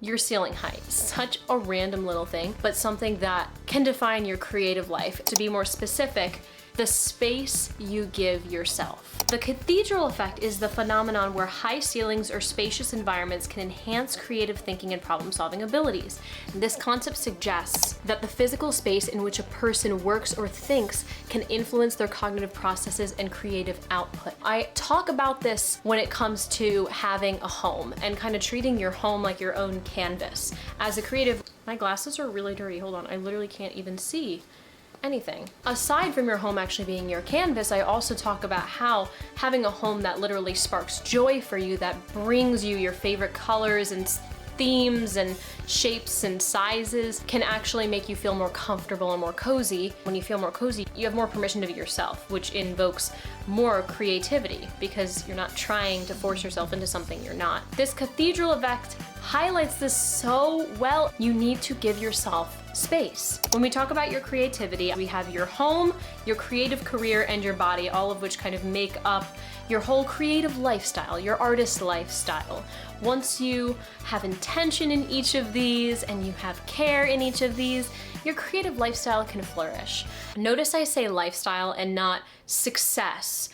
Your ceiling height. Such a random little thing, but something that can define your creative life. To be more specific, the space you give yourself. The cathedral effect is the phenomenon where high ceilings or spacious environments can enhance creative thinking and problem-solving abilities. This concept suggests that the physical space in which a person works or thinks can influence their cognitive processes and creative output. I talk about this when it comes to having a home and kind of treating your home like your own canvas. As a creative, my glasses are really dirty. Hold on, I literally can't even see anything. Aside from your home actually being your canvas, I also talk about how having a home that literally sparks joy for you, that brings you your favorite colors and themes and shapes and sizes, can actually make you feel more comfortable and more cozy. When you feel more cozy, you have more permission to be yourself, which invokes more creativity because you're not trying to force yourself into something you're not. This cathedral effect highlights this so well. You need to give yourself space. When we talk about your creativity, we have your home, your creative career, and your body, all of which kind of make up your whole creative lifestyle, your artist lifestyle. Once you have intention in each of these and you have care in each of these, your creative lifestyle can flourish. Notice I say lifestyle and not success,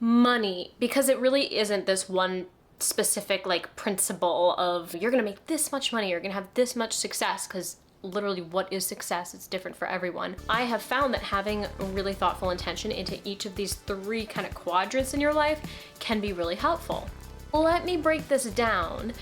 money, because it really isn't this one specific like principle of you're gonna make this much money, you're gonna have this much success, because literally what is success? It's different for everyone. I have found that having really thoughtful intention into each of these three kind of quadrants in your life can be really helpful. Let me break this down,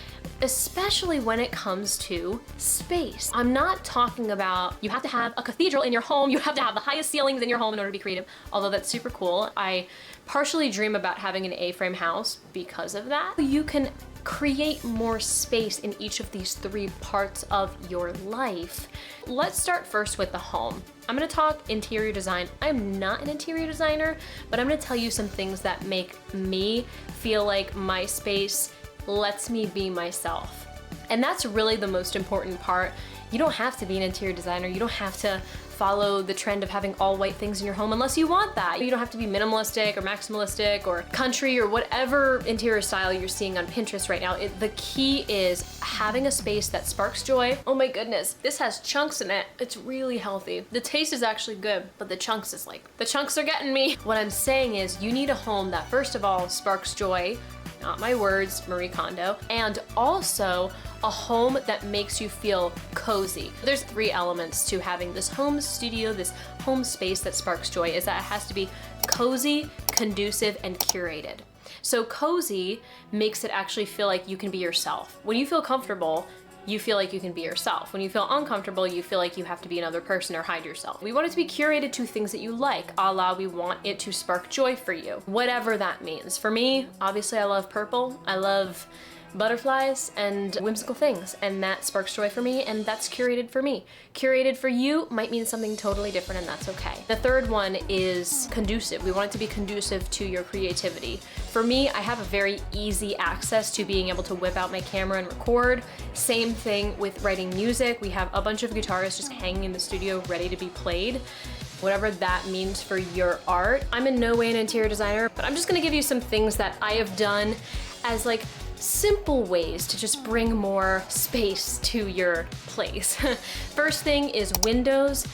especially when it comes to space. I'm not talking about you have to have a cathedral in your home, you have to have the highest ceilings in your home in order to be creative, although that's super cool. I partially dream about having an A-frame house because of that. You can create more space in each of these three parts of your life. Let's start first with the home. I'm gonna talk interior design. I'm not an interior designer, but I'm gonna tell you some things that make me feel like my space lets me be myself. And that's really the most important part. You don't have to be an interior designer. You don't have to follow the trend of having all white things in your home unless you want that. You don't have to be minimalistic or maximalistic or country or whatever interior style you're seeing on Pinterest right now. The key is having a space that sparks joy. Oh my goodness, this has chunks in it. It's really healthy. The taste is actually good, but the chunks is like, the chunks are getting me. What I'm saying is you need a home that first of all sparks joy, not my words, Marie Kondo, and also a home that makes you feel cozy. There's three elements to having this home studio, this home space that sparks joy, is that it has to be cozy, conducive, and curated. So cozy makes it actually feel like you can be yourself. When you feel comfortable, you feel like you can be yourself. When you feel uncomfortable, you feel like you have to be another person or hide yourself. We want it to be curated to things that you like, a la we want it to spark joy for you, whatever that means. For me, obviously I love purple. I love butterflies and whimsical things, and that sparks joy for me, and that's curated for me. Curated for you might mean something totally different, and that's okay. The third one is conducive. We want it to be conducive to your creativity. For me, I have a very easy access to being able to whip out my camera and record. Same thing with writing music. We have a bunch of guitars just hanging in the studio ready to be played. Whatever that means for your art. I'm in no way an interior designer, but I'm just gonna give you some things that I have done as like simple ways to just bring more space to your place. First thing is windows.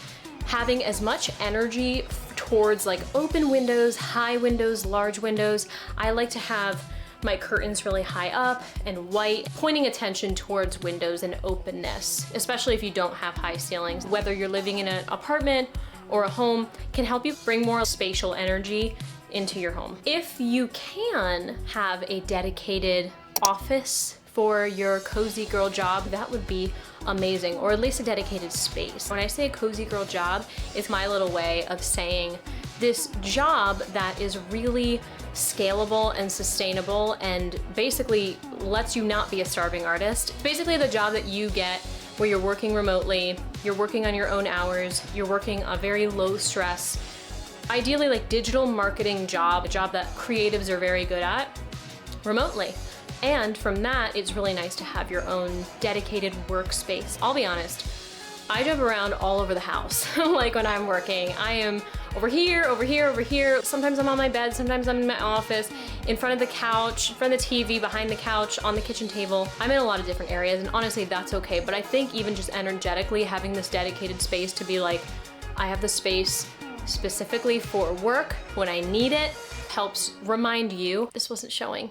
Having as much energy towards like open windows, high windows, large windows. I like to have my curtains really high up and white, pointing attention towards windows and openness, especially if you don't have high ceilings. Whether you're living in an apartment or a home, can help you bring more spatial energy into your home. If you can have a dedicated office for your cozy girl job, that would be amazing, or at least a dedicated space. When I say a cozy girl job, it's my little way of saying this job that is really scalable and sustainable and basically lets you not be a starving artist. Basically the job that you get where you're working remotely, you're working on your own hours, you're working a very low stress, ideally like digital marketing job, a job that creatives are very good at, remotely. And from that, it's really nice to have your own dedicated workspace. I'll be honest, I jump around all over the house. Like when I'm working, I am over here, over here, over here. Sometimes I'm on my bed, sometimes I'm in my office, in front of the couch, in front of the TV, behind the couch, on the kitchen table. I'm in a lot of different areas, and honestly, that's okay. But I think even just energetically having this dedicated space to be like, I have the space specifically for work when I need it, helps remind you, this wasn't showing,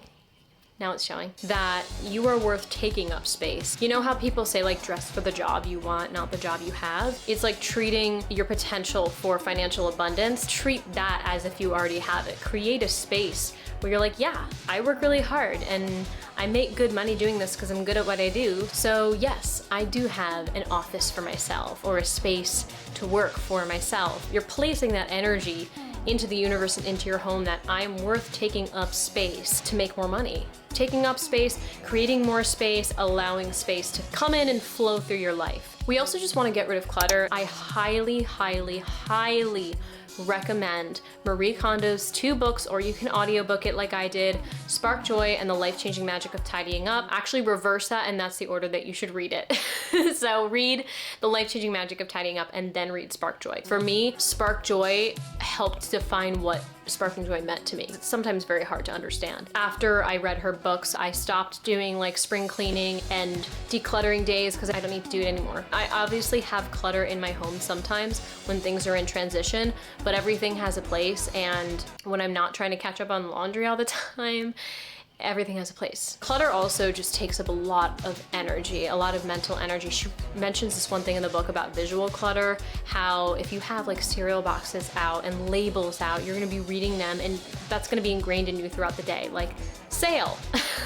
now it's showing, that you are worth taking up space. You know how people say like dress for the job you want, not the job you have? It's like treating your potential for financial abundance, treat that as if you already have it. Create a space where you're like, yeah, I work really hard and I make good money doing this because I'm good at what I do. So yes, I do have an office for myself or a space to work for myself. You're placing that energy into the universe and into your home that I'm worth taking up space to make more money. Taking up space, creating more space, allowing space to come in and flow through your life. We also just want to get rid of clutter. I highly, highly, highly recommend Marie Kondo's 2 books, or you can audiobook it like I did, Spark Joy and the Life-Changing Magic of Tidying Up. Actually reverse that, and that's the order that you should read it. So read the Life-Changing Magic of Tidying Up and then read Spark Joy. For me, Spark Joy helped define what sparking joy meant to me. It's sometimes very hard to understand. After I read her books, I stopped doing like spring cleaning and decluttering days because I don't need to do it anymore. I obviously have clutter in my home sometimes when things are in transition, but everything has a place, and when I'm not trying to catch up on laundry all the time, everything has a place. Clutter also just takes up a lot of energy, a lot of mental energy. She mentions this one thing in the book about visual clutter, how if you have like cereal boxes out and labels out, you're gonna be reading them and that's gonna be ingrained in you throughout the day. Like sale,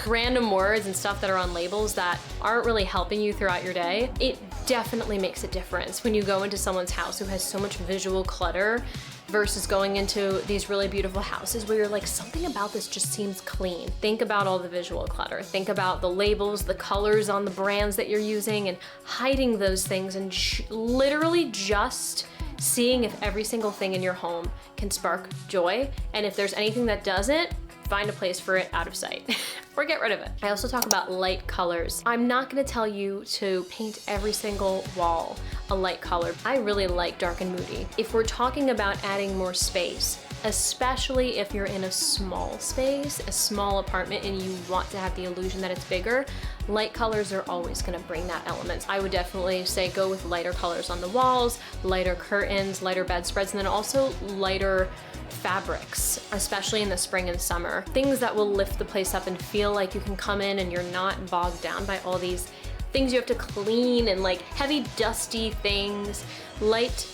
random words and stuff that are on labels that aren't really helping you throughout your day. It definitely makes a difference when you go into someone's house who has so much visual clutter versus going into these really beautiful houses where you're like, something about this just seems clean. Think about all the visual clutter. Think about the labels, the colors on the brands that you're using, and hiding those things and literally just seeing if every single thing in your home can spark joy. And if there's anything that doesn't, find a place for it out of sight or get rid of it. I also talk about light colors. I'm not gonna tell you to paint every single wall a light color. I really like dark and moody. If we're talking about adding more space, especially if you're in a small space, a small apartment, and you want to have the illusion that it's bigger, light colors are always gonna bring that element. I would definitely say go with lighter colors on the walls, lighter curtains, lighter bedspreads, and then also lighter fabrics, especially in the spring and summer. Things that will lift the place up and feel like you can come in and you're not bogged down by all these things you have to clean and like heavy, dusty things. Light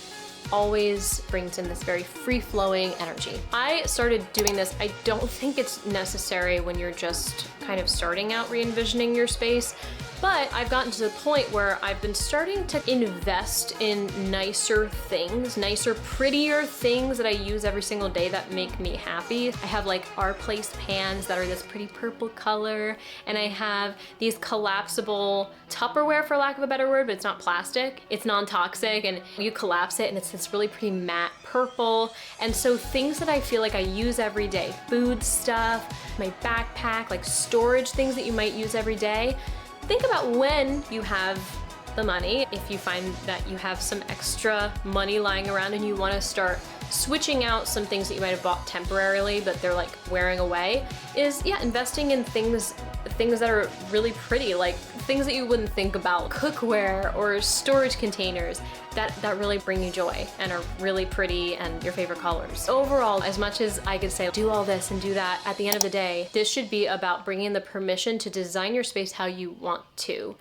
always brings in this very free-flowing energy. I started doing this. I don't think it's necessary when you're just kind of starting out re-envisioning your space, but I've gotten to the point where I've been starting to invest in nicer things, nicer, prettier things that I use every single day that make me happy. I have like Our Place pans that are this pretty purple color, and I have these collapsible Tupperware, for lack of a better word, but it's not plastic. It's non-toxic, and you collapse it and it's this really pretty matte purple. And so things that I feel like I use every day, food stuff, my backpack, like storage things that you might use every day. Think about when you have the money, if you find that you have some extra money lying around and you want to start switching out some things that you might have bought temporarily but they're like wearing away, is investing in things that are really pretty, like things that you wouldn't think about, cookware or storage containers that really bring you joy and are really pretty and your favorite colors. Overall, as much as I could say do all this and do that, at the end of the day, this should be about bringing the permission to design your space how you want to.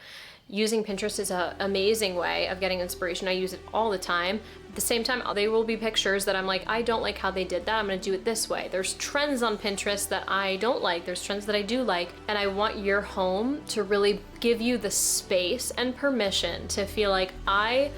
Using Pinterest is an amazing way of getting inspiration. I use it all the time. At the same time, there will be pictures that I'm like, I don't like how they did that. I'm gonna do it this way. There's trends on Pinterest that I don't like. There's trends that I do like. And I want your home to really give you the space and permission to feel like I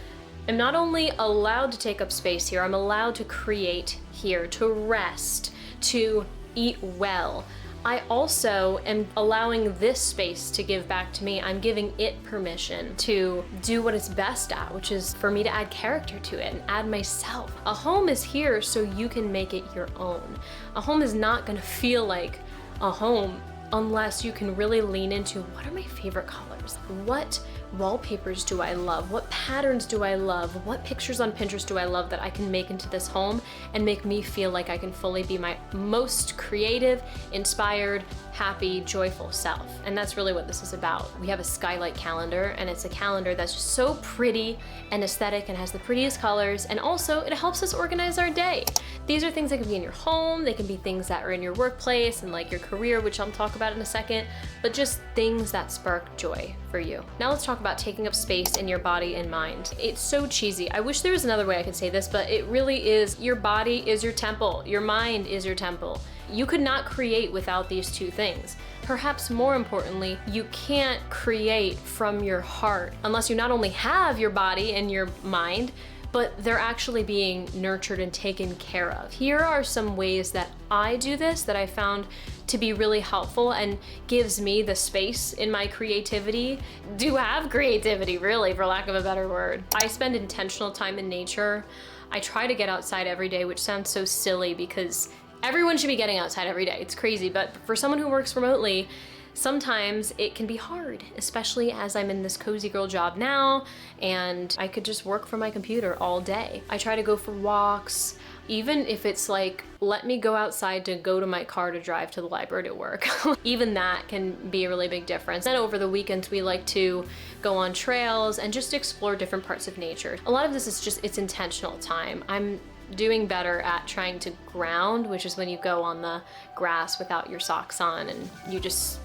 am not only allowed to take up space here, I'm allowed to create here, to rest, to eat well. I also am allowing this space to give back to me. I'm giving it permission to do what it's best at, which is for me to add character to it and add myself. A home is here so you can make it your own. A home is not gonna feel like a home unless you can really lean into what are my favorite colors? What wallpapers do I love? What patterns do I love? What pictures on Pinterest do I love that I can make into this home and make me feel like I can fully be my most creative, inspired, happy, joyful self? And that's really what this is about. We have a skylight calendar, and it's a calendar that's just so pretty and aesthetic and has the prettiest colors, and also it helps us organize our day. These are things that can be in your home, they can be things that are in your workplace and like your career, which I'll talk about in a second, but just things that spark joy for you. Now let's talk about taking up space in your body and mind. It's so cheesy. I wish there was another way I could say this, but it really is. Your body is your temple. Your mind is your temple. You could not create without these two things. Perhaps more importantly, you can't create from your heart unless you not only have your body and your mind, but they're actually being nurtured and taken care of. Here are some ways that I do this that I found to be really helpful and gives me the space in my creativity, do have creativity really, for lack of a better word. I spend intentional time in nature. I try to get outside every day, which sounds so silly because everyone should be getting outside every day. It's crazy, but for someone who works remotely, sometimes it can be hard, especially as I'm in this cozy girl job now and I could just work from my computer all day. I try to go for walks, even if it's like, let me go outside to go to my car to drive to the library to work. Even that can be a really big difference. Then over the weekends, we like to go on trails and just explore different parts of nature. A lot of this is just, it's intentional time. I'm doing better at trying to ground, which is when you go on the grass without your socks on and you just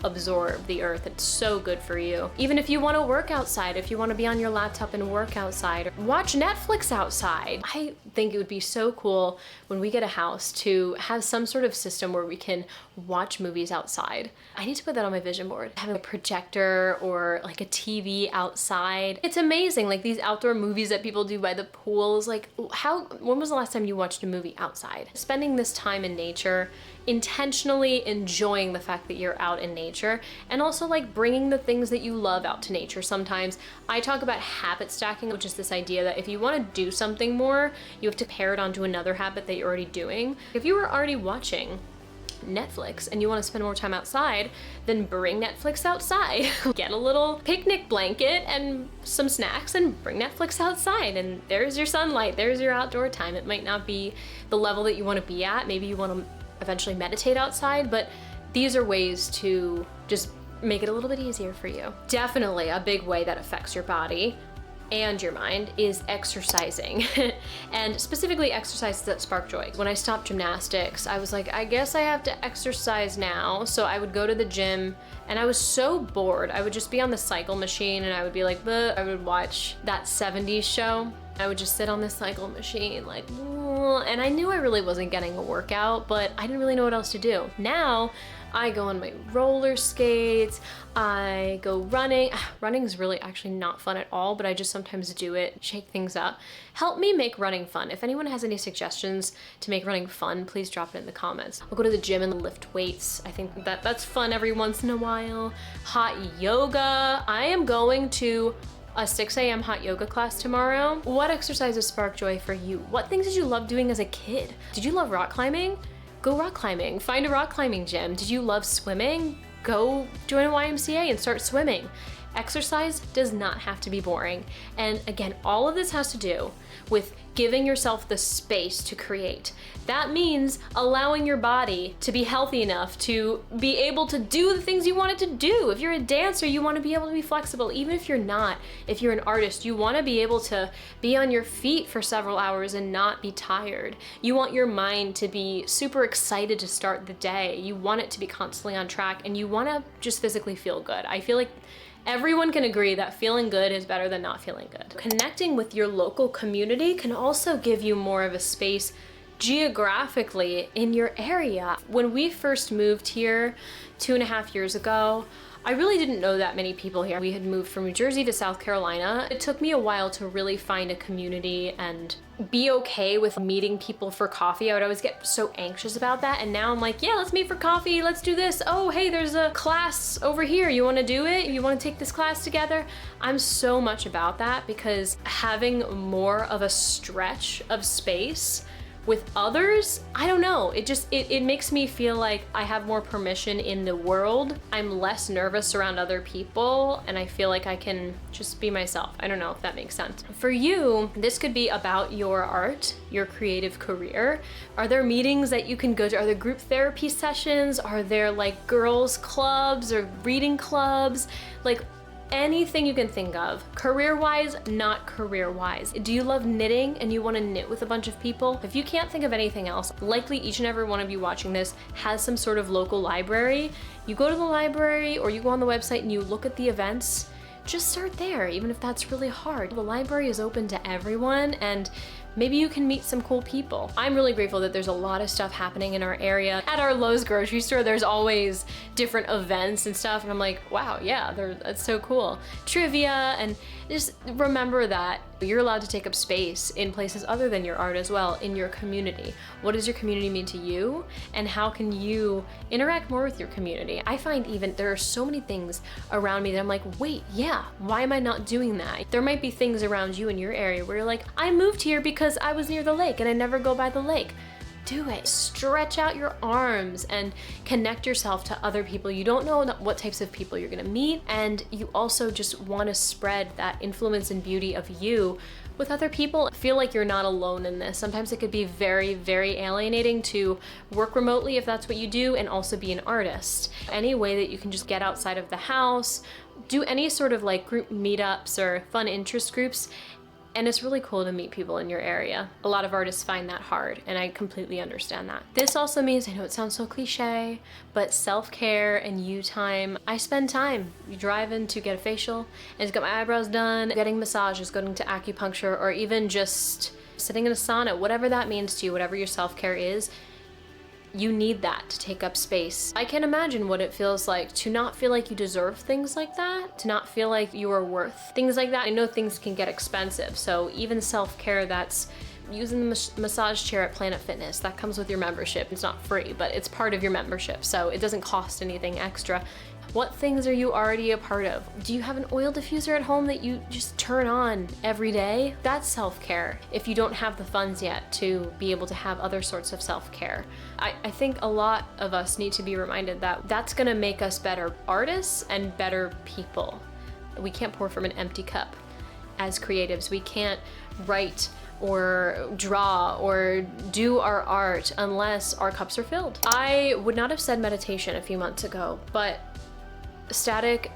absorb the earth. It's so good for you. Even if you want to work outside, if you want to be on your laptop and work outside, or watch Netflix outside. I think it would be so cool when we get a house to have some sort of system where we can watch movies outside. I need to put that on my vision board. Having a projector or like a TV outside. It's amazing, like these outdoor movies that people do by the pools. Like when was the last time you watched a movie outside? Spending this time in nature, intentionally enjoying the fact that you're out in nature, and also like bringing the things that you love out to nature. Sometimes I talk about habit stacking, which is this idea that if you want to do something more, you have to pair it onto another habit that you're already doing. If you were already watching Netflix and you want to spend more time outside, then bring Netflix outside. Get a little picnic blanket and some snacks and bring Netflix outside, and there's your sunlight, there's your outdoor time. It might not be the level that you want to be at. Maybe you want to eventually meditate outside, but these are ways to just make it a little bit easier for you. Definitely a big way that affects your body and your mind is exercising, and specifically exercises that spark joy. When I stopped gymnastics, I was like, I guess I have to exercise now. So I would go to the gym and I was so bored. I would just be on the cycle machine and I would be like, but I would watch that 70s show. I would just sit on this cycle machine like, and I knew I really wasn't getting a workout, but I didn't really know what else to do. Now I go on my roller skates, I go running. Running is really actually not fun at all, but I just sometimes do it, shake things up. Help me make running fun. If anyone has any suggestions to make running fun, please drop it in the comments. I'll go to the gym and lift weights. I think that's fun every once in a while. Hot yoga. I am going to a 6 a.m. hot yoga class tomorrow. What exercises spark joy for you? What things did you love doing as a kid? Did you love rock climbing? Go rock climbing. Find a rock climbing gym. Did you love swimming? Go join a YMCA and start swimming. Exercise does not have to be boring. And again, all of this has to do with giving yourself the space to create. That means allowing your body to be healthy enough to be able to do the things you want it to do. If you're a dancer, you want to be able to be flexible. Even if you're not, if you're an artist, you want to be able to be on your feet for several hours and not be tired. You want your mind to be super excited to start the day. You want it to be constantly on track, and you want to just physically feel good. I feel like everyone can agree that feeling good is better than not feeling good. Connecting with your local community can also give you more of a space geographically in your area. When we first moved here 2.5 years ago, I really didn't know that many people here. We had moved from New Jersey to South Carolina. It took me a while to really find a community and be okay with meeting people for coffee. I would always get so anxious about that, and now I'm like, yeah, let's meet for coffee, let's do this. Oh, hey, there's a class over here. You wanna do it? You wanna take this class together? I'm so much about that, because having more of a stretch of space with others, I don't know. It makes me feel like I have more permission in the world. I'm less nervous around other people, and I feel like I can just be myself. I don't know if that makes sense. For you, this could be about your art, your creative career. Are there meetings that you can go to? Are there group therapy sessions? Are there like girls clubs or reading clubs? Like anything you can think of, career-wise, not career-wise. Do you love knitting and you want to knit with a bunch of people? If you can't think of anything else, likely each and every one of you watching this has some sort of local library. You go to the library or you go on the website and you look at the events. Just start there, even if that's really hard. The library is open to everyone, and maybe you can meet some cool people. I'm really grateful that there's a lot of stuff happening in our area. At our Lowe's grocery store, there's always different events and stuff, and I'm like, wow, yeah, that's so cool. Trivia, and just remember that you're allowed to take up space in places other than your art as well, in your community. What does your community mean to you, and how can you interact more with your community? I find even there are so many things around me that I'm like, wait, yeah, why am I not doing that? There might be things around you in your area where you're like, I moved here because I was near the lake and I never go by the lake. Do it. Stretch out your arms and connect yourself to other people. You don't know what types of people you're gonna meet, and you also just wanna spread that influence and beauty of you with other people. Feel like you're not alone in this. Sometimes it could be very, very alienating to work remotely if that's what you do, and also be an artist. Any way that you can just get outside of the house, do any sort of like group meetups or fun interest groups. And it's really cool to meet people in your area. A lot of artists find that hard, and I completely understand that. This also means, I know it sounds so cliche, but self-care and you time. I spend time driving to get a facial and just get my eyebrows done, getting massages, going to acupuncture, or even just sitting in a sauna, whatever that means to you, whatever your self-care is. You need that to take up space. I can't imagine what it feels like to not feel like you deserve things like that, to not feel like you are worth things like that. I know things can get expensive, so even self-care, that's using the massage chair at Planet Fitness, that comes with your membership. It's not free, but it's part of your membership, so it doesn't cost anything extra. What things are you already a part of? Do you have an oil diffuser at home that you just turn on every day? That's self-care, if you don't have the funds yet to be able to have other sorts of self-care. I think a lot of us need to be reminded that that's gonna make us better artists and better people. We can't pour from an empty cup. As creatives, we can't write or draw or do our art unless our cups are filled. I would not have said meditation a few months ago, but Static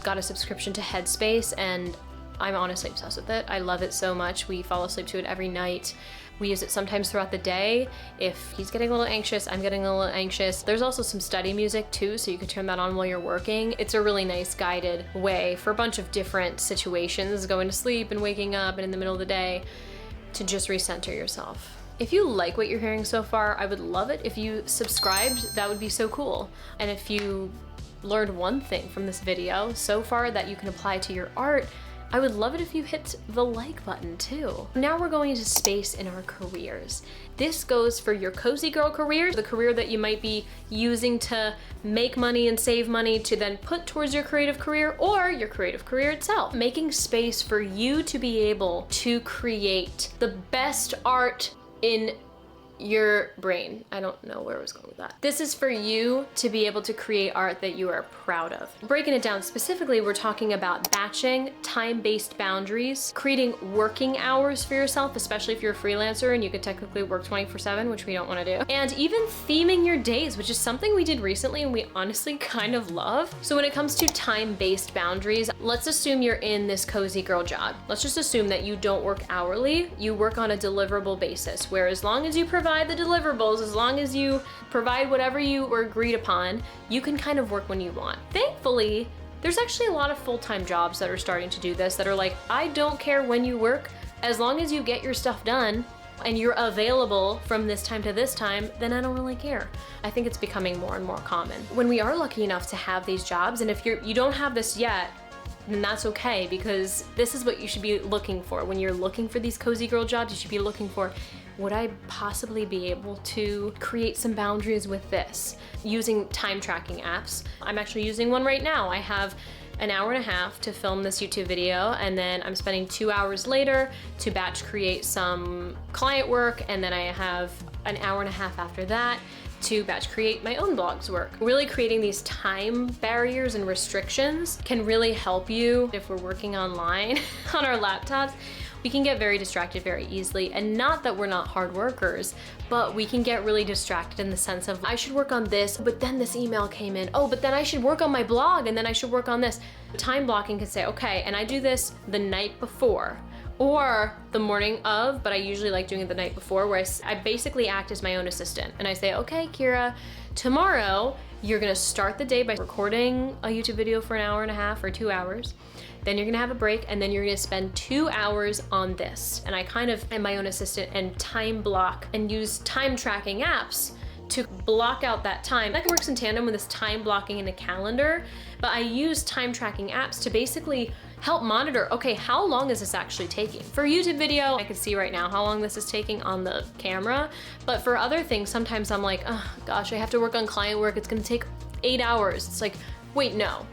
got a subscription to Headspace, and I'm honestly obsessed with it. I love it so much. We fall asleep to it every night. We use it sometimes throughout the day. If he's getting a little anxious, I'm getting a little anxious. There's also some study music too, so you could turn that on while you're working. It's a really nice guided way for a bunch of different situations, going to sleep and waking up and in the middle of the day, to just recenter yourself. If you like what you're hearing so far, I would love it if you subscribed. That would be so cool. And if you learned one thing from this video so far that you can apply to your art, I would love it if you hit the like button too. Now we're going into space in our careers. This goes for your cozy girl career, the career that you might be using to make money and save money to then put towards your creative career, or your creative career itself. Making space for you to be able to create the best art in your brain. I don't know where I was going with that. This is for you to be able to create art that you are proud of. Breaking it down specifically, we're talking about batching, time-based boundaries, creating working hours for yourself, especially if you're a freelancer and you could technically work 24/7, which we don't want to do, and even theming your days, which is something we did recently and we honestly kind of love. So when it comes to time-based boundaries, let's assume you're in this cozy girl job. Let's just assume that you don't work hourly, you work on a deliverable basis, where as long as you provide the deliverables, as long as you provide whatever you were agreed upon, you can kind of work when you want. Thankfully, there's actually a lot of full-time jobs that are starting to do this, that are like, I don't care when you work, as long as you get your stuff done and you're available from this time to this time, then I don't really care. I think it's becoming more and more common. When we are lucky enough to have these jobs, and if you don't have this yet, then that's okay, because this is what you should be looking for. When you're looking for these cozy girl jobs, you should be looking for, would I possibly be able to create some boundaries with this? Using time tracking apps. I'm actually using one right now. I have an hour and a half to film this YouTube video, and then I'm spending 2 hours later to batch create some client work, and then I have an hour and a half after that to batch create my own blog's work. Really creating these time barriers and restrictions can really help you. If we're working online on our laptops, we can get very distracted very easily. And not that we're not hard workers, but we can get really distracted in the sense of, I should work on this, but then this email came in. Oh, but then I should work on my blog, and then I should work on this. Time blocking can say, okay, and I do this the night before, or the morning of, but I usually like doing it the night before, where I basically act as my own assistant. And I say, okay, Kira, tomorrow you're gonna start the day by recording a YouTube video for an hour and a half or 2 hours. Then you're gonna have a break, and then you're gonna spend 2 hours on this. And I kind of am my own assistant and time block and use time tracking apps to block out that time. That works in tandem with this time blocking in a calendar, but I use time tracking apps to basically help monitor, okay, how long is this actually taking? For a YouTube video, I can see right now how long this is taking on the camera, but for other things, sometimes I'm like, oh gosh, I have to work on client work, it's gonna take 8 hours. It's like, wait, no.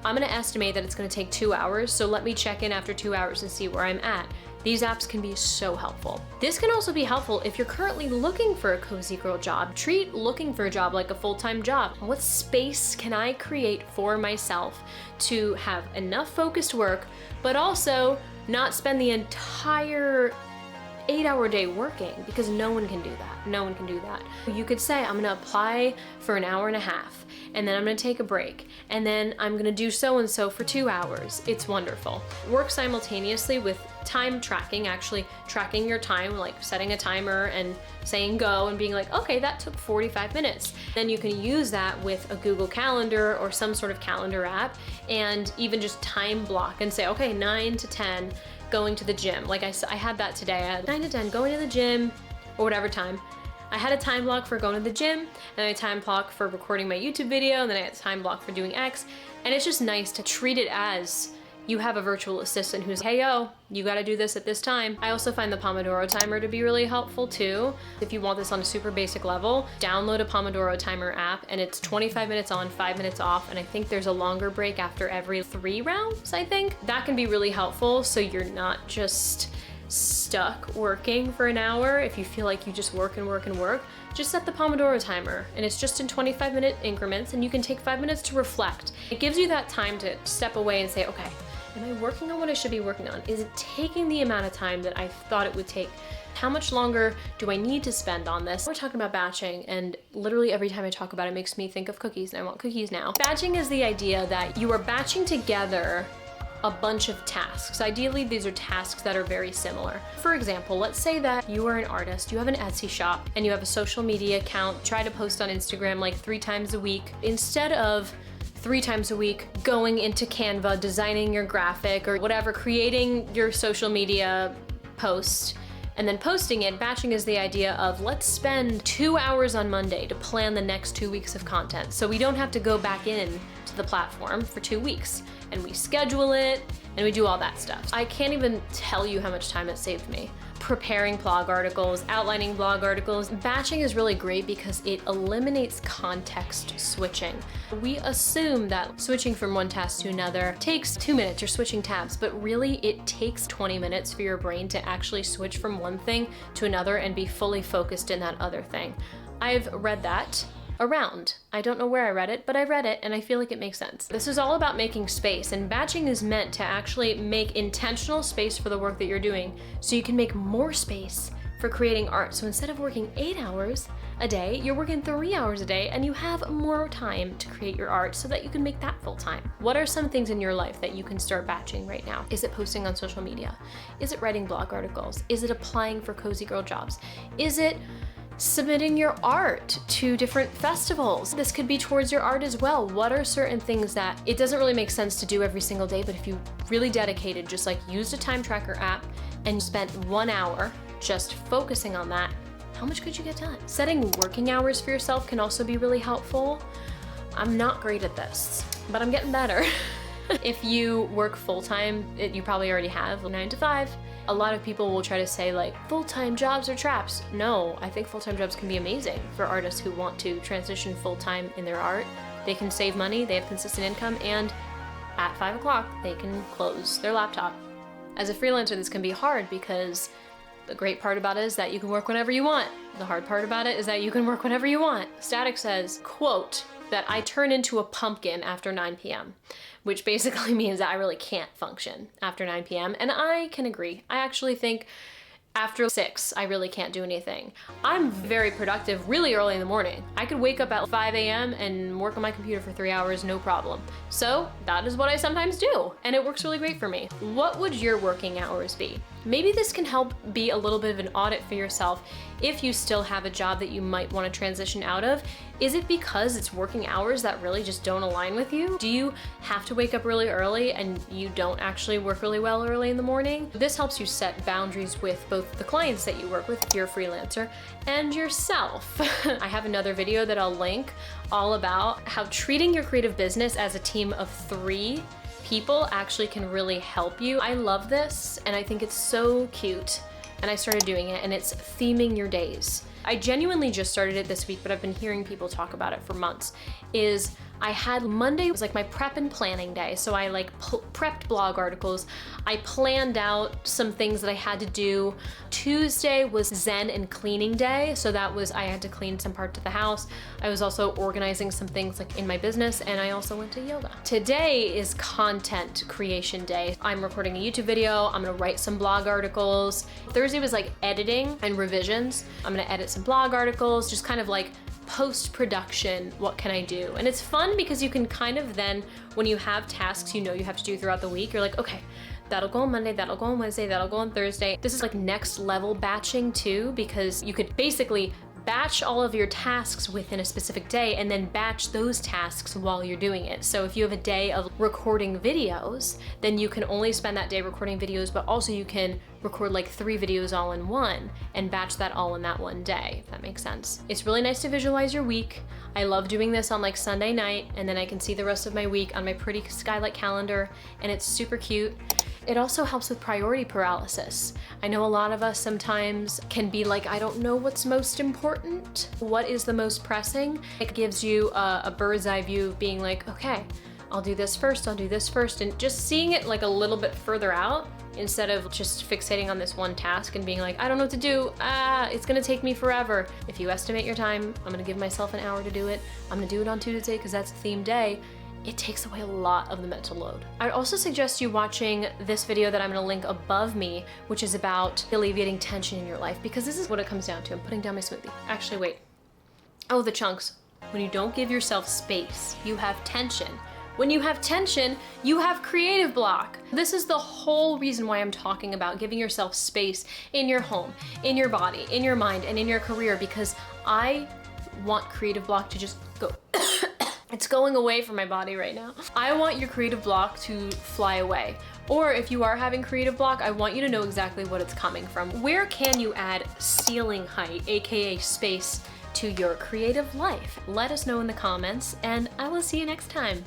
I'm gonna estimate that it's gonna take 2 hours, so let me check in after 2 hours and see where I'm at. These apps can be so helpful. This can also be helpful if you're currently looking for a cozy girl job. Treat looking for a job like a full-time job. What space can I create for myself to have enough focused work, but also not spend the entire 8-hour day working, because no one can do that. No one can do that. You could say, I'm gonna apply for an hour and a half, and then I'm gonna take a break, and then I'm gonna do so-and-so for 2 hours. It's wonderful. Work simultaneously with time tracking, actually tracking your time, like setting a timer and saying go and being like, okay, that took 45 minutes. Then you can use that with a Google Calendar or some sort of calendar app, and even just time block and say, okay, 9 to 10, going to the gym. Like I had that today. I had 9 to 10 going to the gym, or whatever time. I had a time block for going to the gym, and then a time block for recording my YouTube video, and then I had a time block for doing X. And it's just nice to treat it as you have a virtual assistant who's, hey yo, you gotta do this at this time. I also find the Pomodoro timer to be really helpful too. If you want this on a super basic level, download a Pomodoro timer app, and it's 25 minutes on, 5 minutes off, and I think there's a longer break after every 3 rounds, I think. That can be really helpful, so you're not just stuck working for an hour. If you feel like you just work and work and work, just set the Pomodoro timer, and it's just in 25-minute increments, and you can take 5 minutes to reflect. It gives you that time to step away and say, okay, am I working on what I should be working on? Is it taking the amount of time that I thought it would take? How much longer do I need to spend on this? We're talking about batching, and literally every time I talk about it, it makes me think of cookies, and I want cookies now. Batching is the idea that you are batching together a bunch of tasks. Ideally, these are tasks that are very similar. For example, let's say that you are an artist, you have an Etsy shop, and you have a social media account, try to post on Instagram like 3 times a week. Instead of 3 times a week going into Canva, designing your graphic or whatever, creating your social media post, and then posting it, batching is the idea of, let's spend 2 hours on Monday to plan the next 2 weeks of content. So we don't have to go back in to the platform for 2 weeks, and we schedule it, and we do all that stuff. I can't even tell you how much time it saved me. Preparing blog articles, outlining blog articles. Batching is really great because it eliminates context switching. We assume that switching from one task to another takes 2 minutes, you're switching tabs, but really it takes 20 minutes for your brain to actually switch from one thing to another and be fully focused in that other thing. I've read that around. I don't know where I read it, but I read it and I feel like it makes sense. This is all about making space, and batching is meant to actually make intentional space for the work that you're doing so you can make more space for creating art. So instead of working 8 hours a day, you're working 3 hours a day, and you have more time to create your art so that you can make that full time. What are some things in your life that you can start batching right now? Is it posting on social media? Is it writing blog articles? Is it applying for cozy girl jobs? Is it submitting your art to different festivals? This could be towards your art as well. What are certain things that it doesn't really make sense to do every single day, but if you really dedicated, just like used a time tracker app and spent 1 hour just focusing on that, how much could you get done? Setting working hours for yourself can also be really helpful. I'm not great at this, but I'm getting better. If you work full-time, you probably already have 9 to 5. A lot of people will try to say like, full-time jobs are traps. No, I think full-time jobs can be amazing for artists who want to transition full-time in their art. They can save money, they have consistent income, and at 5 o'clock, they can close their laptop. As a freelancer, this can be hard because the great part about it is that you can work whenever you want. The hard part about it is that you can work whenever you want. Static says, quote, that I turn into a pumpkin after 9 p.m., which basically means that I really can't function after 9 p.m. And I can agree. I actually think after 6, I really can't do anything. I'm very productive really early in the morning. I could wake up at 5 a.m. and work on my computer for 3 hours, no problem. So that is what I sometimes do, and it works really great for me. What would your working hours be? Maybe this can help be a little bit of an audit for yourself if you still have a job that you might want to transition out of. Is it because it's working hours that really just don't align with you? Do you have to wake up really early and you don't actually work really well early in the morning? This helps you set boundaries with both the clients that you work with, if you're a freelancer, and yourself. I have another video that I'll link all about how treating your creative business as a team of 3 people actually can really help you. I love this and I think it's so cute, and I started doing it, and it's theming your days. I genuinely just started it this week, but I've been hearing people talk about it for months. I had Monday was like my prep and planning day. So I like prepped blog articles. I planned out some things that I had to do. Tuesday was Zen and cleaning day. So that was, I had to clean some parts of the house. I was also organizing some things like in my business, and I also went to yoga. Today is content creation day. I'm recording a YouTube video. I'm gonna write some blog articles. Thursday was like editing and revisions. I'm gonna edit some blog articles, just kind of like post-production, what can I do? And it's fun because you can kind of then, when you have tasks you know you have to do throughout the week, you're like, okay, that'll go on Monday, that'll go on Wednesday, that'll go on Thursday. This is like next level batching too, because you could basically batch all of your tasks within a specific day and then batch those tasks while you're doing it. So if you have a day of recording videos, then you can only spend that day recording videos, but also you can record like 3 videos all in one and batch that all in that one day, if that makes sense. It's really nice to visualize your week. I love doing this on like Sunday night, and then I can see the rest of my week on my pretty skylight calendar, and it's super cute. It also helps with priority paralysis. I know a lot of us sometimes can be like, I don't know what's most important. What is the most pressing? It gives you a bird's eye view of being like, okay, I'll do this first, I'll do this first, and just seeing it like a little bit further out instead of just fixating on this one task and being like, I don't know what to do, it's gonna take me forever. If you estimate your time, I'm gonna give myself an hour to do it. I'm gonna do it on Tuesday because that's a theme day. It takes away a lot of the mental load. I also suggest you watching this video that I'm gonna link above me, which is about alleviating tension in your life, because this is what it comes down to. I'm putting down my smoothie. Actually, wait. Oh, the chunks. When you don't give yourself space, you have tension. When you have tension, you have creative block. This is the whole reason why I'm talking about giving yourself space in your home, in your body, in your mind, and in your career, because I want creative block to just go. It's going away from my body right now. I want your creative block to fly away. Or if you are having creative block, I want you to know exactly what it's coming from. Where can you add ceiling height, AKA space, to your creative life? Let us know in the comments, and I will see you next time.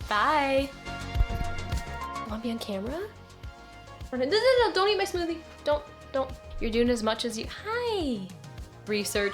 Bye. Want to be on camera? No, don't eat my smoothie. Don't. You're doing as much as you, hi. Research.